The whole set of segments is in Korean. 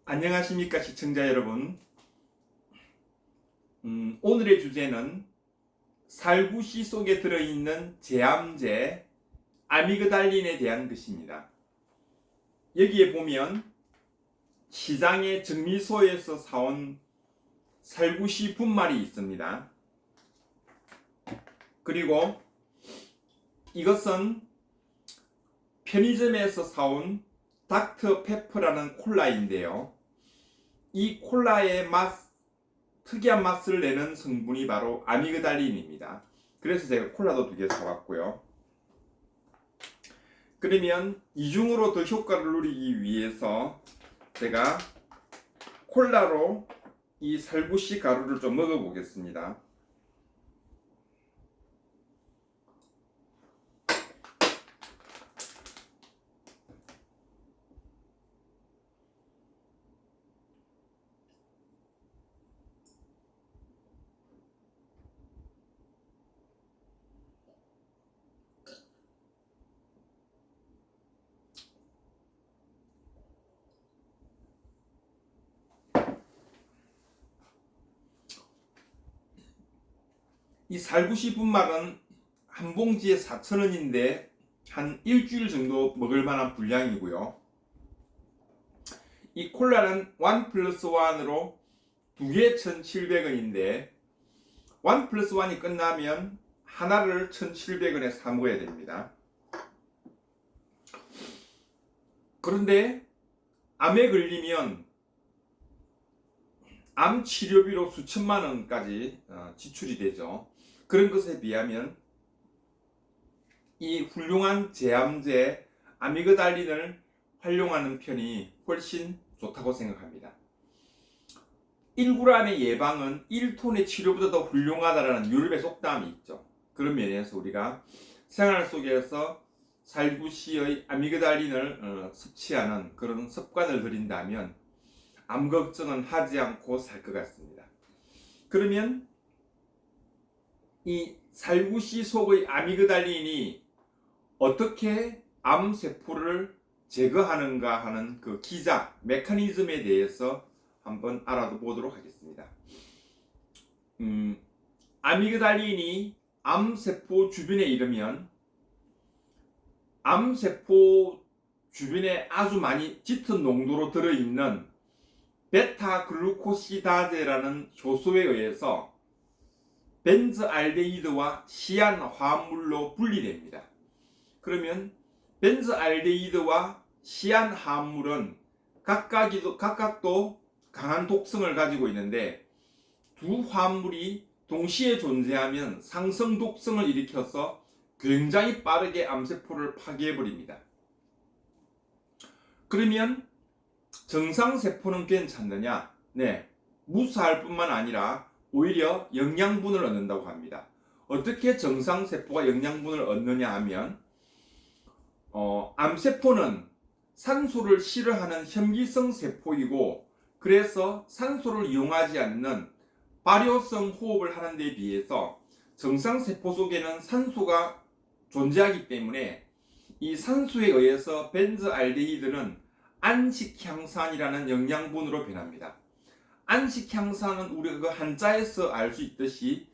안녕하십니까 시청자 여러분. 오늘의 주제는 살구시 속에 들어있는 제암제 아미그달린에 대한 것입니다. 여기에 보면 시장의 정미소에서 사온 살구시 분말이 있습니다. 그리고 이것은 편의점에서 사온 닥터 페퍼라는 콜라인데요. 이 콜라의 특이한 맛을 내는 성분이 바로 아미그달린입니다. 그래서 제가 콜라도 2개 사왔고요. 그러면 이중으로 더 효과를 누리기 위해서 제가 콜라로 이 살구시 가루를 좀 먹어보겠습니다. 이 살구시 분말은 한 봉지에 4,000원인데 한 일주일 정도 먹을 만한 분량이고요. 이 콜라는 1+1으로 2개 1,700원인데 1+1이 끝나면 하나를 1,700원에 사 먹어야 됩니다. 그런데 암에 걸리면 암 치료비로 수천만 원까지 지출이 되죠. 그런 것에 비하면 이 훌륭한 제암제 아미그달린을 활용하는 편이 훨씬 좋다고 생각합니다. 1g의 예방은 1톤의 치료보다 더 훌륭하다라는 유럽의 속담이 있죠. 그런 면에서 우리가 생활 속에서 살구시의 아미그달린을 섭취하는 그런 습관을 들인다면 암 걱정은 하지 않고 살 것 같습니다. 그러면 이 살구시 속의 아미그달린이 어떻게 암세포를 제거하는가 하는 그 기작, 메커니즘에 대해서 한번 알아보도록 하겠습니다. 아미그달린이 암세포 주변에 이르면 암세포 주변에 아주 많이 짙은 농도로 들어있는 베타글루코시다제라는 효소에 의해서 벤즈알데히드와 시안 화합물로 분리됩니다. 그러면 벤즈알데히드와 시안 화합물은 각각도 강한 독성을 가지고 있는데 두 화합물이 동시에 존재하면 상성 독성을 일으켜서 굉장히 빠르게 암세포를 파괴해버립니다. 그러면 정상세포는 괜찮느냐? 네, 무사할 뿐만 아니라 오히려 영양분을 얻는다고 합니다. 어떻게 정상세포가 영양분을 얻느냐 하면 암세포는 산소를 싫어하는 현기성 세포이고 그래서 산소를 이용하지 않는 발효성 호흡을 하는 데 비해서 정상세포 속에는 산소가 존재하기 때문에 이 산소에 의해서 벤즈알데히드는 안식향산이라는 영양분으로 변합니다. 안식향산은 우리가 그 한자에서 알 수 있듯이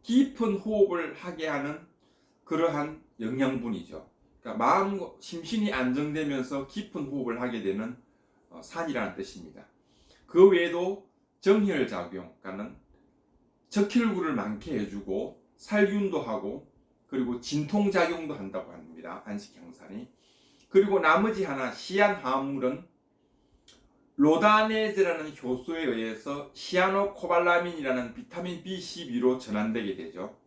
깊은 호흡을 하게 하는 그러한 영양분이죠. 그러니까 마음 심신이 안정되면서 깊은 호흡을 하게 되는 산이라는 뜻입니다. 그 외에도 정혈작용, 그러니까 적혈구를 많게 해주고 살균도 하고 그리고 진통작용도 한다고 합니다. 안식향산이. 그리고 나머지 하나 시안화합물은 로다네즈라는 효소에 의해서 시아노코발라민이라는 비타민 B12로 전환되게 되죠.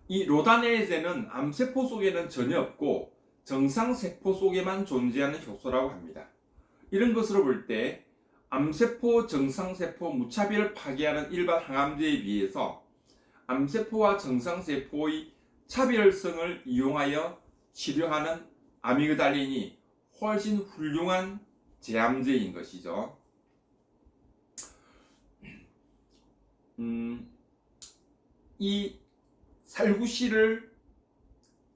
이 로다네즈는 암세포 속에는 전혀 없고 정상세포 속에만 존재하는 효소라고 합니다. 이런 것으로 볼 때 암세포, 정상세포 무차별 파괴하는 일반 항암제에 비해서 암세포와 정상세포의 차별성을 이용하여 치료하는 아미그달린이 훨씬 훌륭한 제암제인 것이죠. 이 살구시를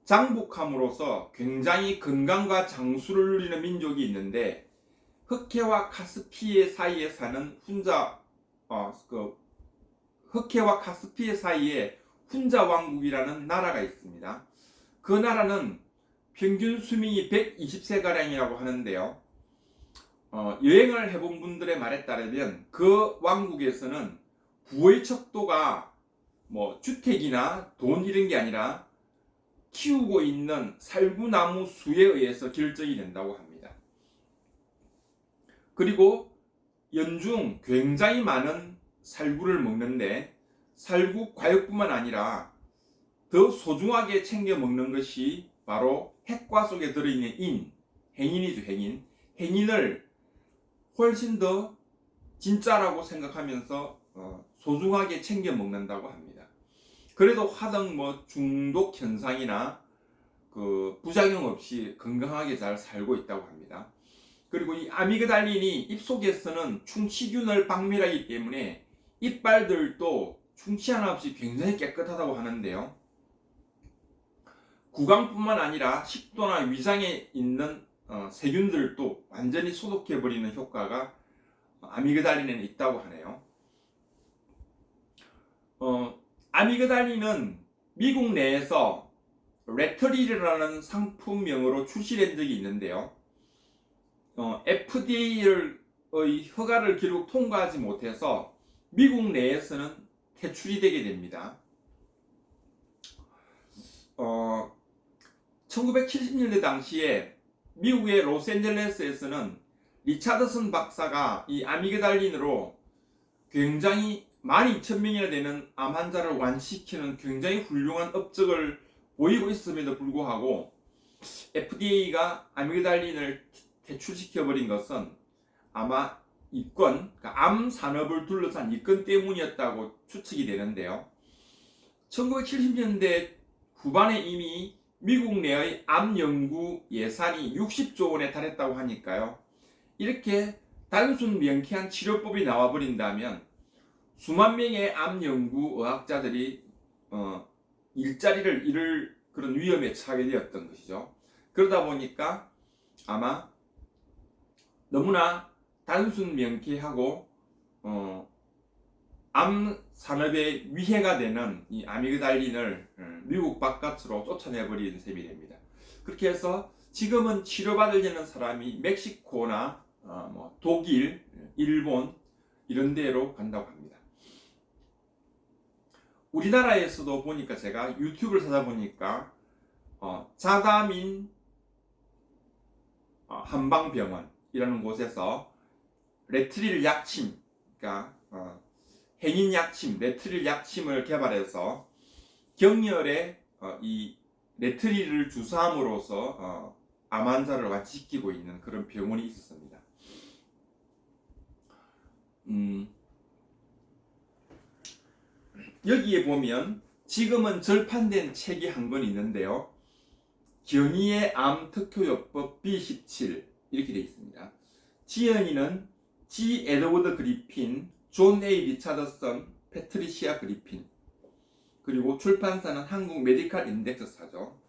장복함으로써 굉장히 건강과 장수를 누리는 민족이 있는데 흑해와 카스피해 사이에 사는 흑해와 카스피해 사이에 훈자 왕국이라는 나라가 있습니다. 그 나라는 평균 수명이 120세가량이라고 하는데요. 여행을 해본 분들의 말에 따르면 그 왕국에서는 부의 척도가 뭐 주택이나 돈 이런 게 아니라 키우고 있는 살구나무 수에 의해서 결정이 된다고 합니다. 그리고 연중 굉장히 많은 살구를 먹는데 살구 과육뿐만 아니라 더 소중하게 챙겨 먹는 것이 바로 핵과 속에 들어있는 행인이죠. 행인을 훨씬 더 진짜라고 생각하면서 소중하게 챙겨 먹는다고 합니다. 그래도 화등 중독 현상이나 그 부작용 없이 건강하게 잘 살고 있다고 합니다. 그리고 이 아미그달린이 입속에서는 충치균을 박멸하기 때문에 이빨들도 충치 하나 없이 굉장히 깨끗하다고 하는데요. 구강뿐만 아니라 식도나 위장에 있는 세균들도 완전히 소독해버리는 효과가 아미그달린에는 있다고 하네요. 아미그달린은 미국 내에서 레트릴이라는 상품명으로 출시된 적이 있는데요. FDA의 허가를 결국 통과하지 못해서 미국 내에서는 퇴출이 되게 됩니다. 1970년대 당시에 미국의 로스앤젤레스에서는 리차드슨 박사가 이 아미그달린으로 굉장히 12,000명이나 되는 암 환자를 완치시키는 굉장히 훌륭한 업적을 보이고 있음에도 불구하고 FDA가 아미그달린을 퇴출시켜버린 것은 아마 이권, 그러니까 암 산업을 둘러싼 이권 때문이었다고 추측이 되는데요. 1970년대 후반에 이미 미국 내의 암 연구 예산이 60조 원에 달했다고 하니까요. 이렇게 단순 명쾌한 치료법이 나와버린다면 수만 명의 암 연구 의학자들이 일자리를 잃을 그런 위험에 처하게 되었던 것이죠. 그러다 보니까 아마 너무나 단순 명쾌하고 암 산업에 위해가 되는 이 아미그달린을 미국 바깥으로 쫓아내버리는 셈이 됩니다. 그렇게 해서 지금은 치료받으려는 사람이 멕시코나 독일, 일본 이런 데로 간다고 합니다. 우리나라에서도 보니까 제가 유튜브를 찾아보니까 자다민 한방병원이라는 곳에서 레트릴 약침, 그러니까 행인 약침, 레트릴 약침을 개발해서 경혈에 이 레트릴을 주사함으로써 암 환자를 완치시키고 있는 그런 병원이 있었습니다. 여기에 보면 지금은 절판된 책이 한 권 있는데요. 견이의 암 특효요법 B17 이렇게 되어 있습니다. 지연이는 G. 에드워드 그리핀, 존 A. 리차드슨, 패트리시아 그리핀. 그리고 출판사는 한국 메디칼 인덱스사죠.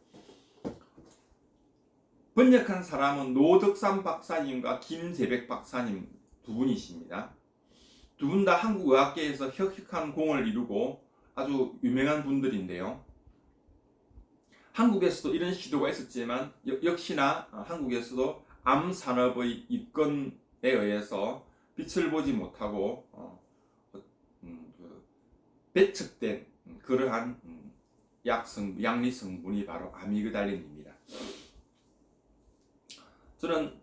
번역한 사람은 노덕삼 박사님과 김재백 박사님 두 분이십니다. 두 분 다 한국 의학계에서 혁혁한 공을 이루고 아주 유명한 분들인데요. 한국에서도 이런 시도가 있었지만 역시나 한국에서도 암 산업의 입건에 의해서 빛을 보지 못하고 배척된 그러한 약리 성분이 바로 아미그달린입니다. 저는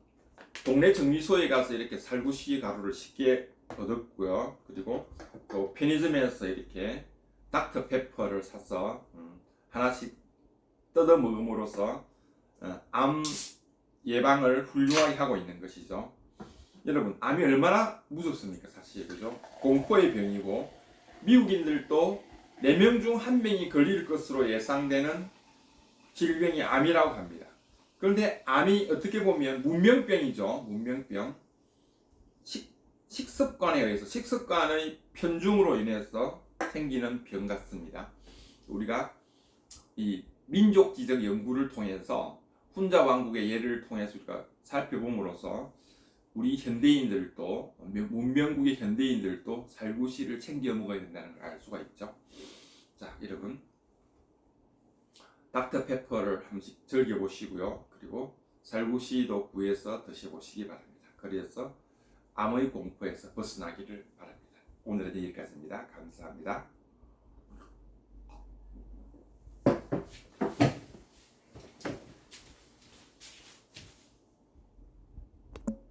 동네 정미소에 가서 이렇게 살구시 가루를 쉽게 얻었고요. 그리고 또 편의점에서 이렇게 닥터 페퍼를 사서 하나씩 뜯어 먹음으로써 암 예방을 훌륭하게 하고 있는 것이죠. 여러분, 암이 얼마나 무섭습니까? 사실 그죠? 공포의 병이고 미국인들도 4명 중 1명이 걸릴 것으로 예상되는 질병이 암이라고 합니다. 그런데 암이 어떻게 보면 문명병이죠. 문명병. 식습관에 의해서, 식습관의 편중으로 인해서 생기는 병 같습니다. 우리가 이 민족지적 연구를 통해서 훈자 왕국의 예를 통해서 우리가 살펴봄으로써 우리 현대인들도 문명국의 현대인들도 살구씨를 챙겨 먹어야 된다는 걸 알 수가 있죠. 자, 여러분 닥터페퍼를 한 번씩 즐겨 보시고요. 그리고 살구씨도 구해서 드셔보시기 바랍니다. 그래서 암의 공포에서 벗어나기를 바랍니다. 오늘은 여기까지입니다. 감사합니다.